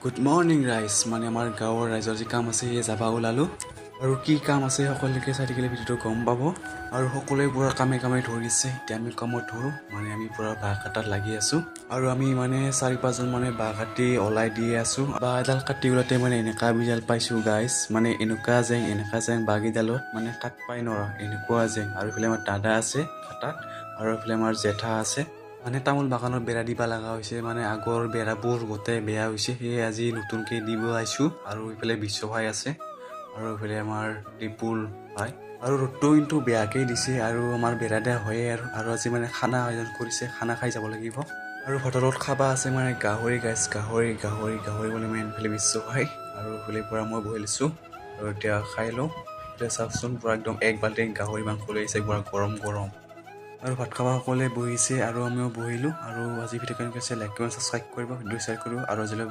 good morning ৰাইজ মানে আমাৰ গাঁৱৰ ৰাইজৰ যি কাম আছে সেয়ে যাব ওলালোঁ আৰু কি কাম আছে সকলোকে চাই থাকিলে ভিডিঅ'টো গম পাব আৰু সকলোৱে পুৰা কামে ধৰিছে এতিয়া আমি কামত ধৰোঁ মানে আমি পুৰা বাঁহ কাটাত লাগি আছোঁ আৰু আমি মানে 4-5জন মানে বাঁহ কাটি ওলাই দি আছোঁ বাঁহ এডাল কাটি ওলাতে মানে এনেকা বিজাল পাইছোঁ গাইজ মানে এনেকা যেং বাঁহকেইডালত মানে কাট পাই নৰা এনেকুৱা যেং আৰু এইফালে আমাৰ দাদা আছে কাটাত আৰু এইফালে আমাৰ জেঠা আছে মানে তামোল বাগানত বেৰা দিব লগা হৈছে মানে আগৰ বেৰাবোৰ গোটেই বেয়া হৈছে সেয়ে আজি নতুনকৈ দিব আহিছোঁ আৰু এইফালে বিশ্ব ভাই আছে আৰু এইফালে আমাৰ ৰিপুল ভাই আৰু ৰ'দটো কিন্তু বেয়াকৈ দিছে আৰু আমাৰ বেৰা দিয়া হয়ে আৰু আজি মানে খানা আয়োজন কৰিছে খানা খাই যাব লাগিব আৰু হোটেলত খাবা আছে মানে গাহৰি গাইছ গাহৰি বুলি মানে এইফালে বিশ্ব ভাই আৰু এইফালে পৰা মই বহি লৈছোঁ আৰু এতিয়া খাই লওঁ এতিয়া চাওকচোন পূৰা একদম এক বাল্টি গাহৰি মাংস লৈ আহিছে পূৰা গৰম আৰু ভাত খাব সকলোৱে বহিছে আৰু আমিও বহিলোঁ আৰু আজি ভিডিঅ' কেনেকৈ আছে লাইক কৰিব ছাবস্ক্ৰাইব কৰিব ভিডিঅ' শ্বেয়াৰ কৰিব আৰু আজিলৈ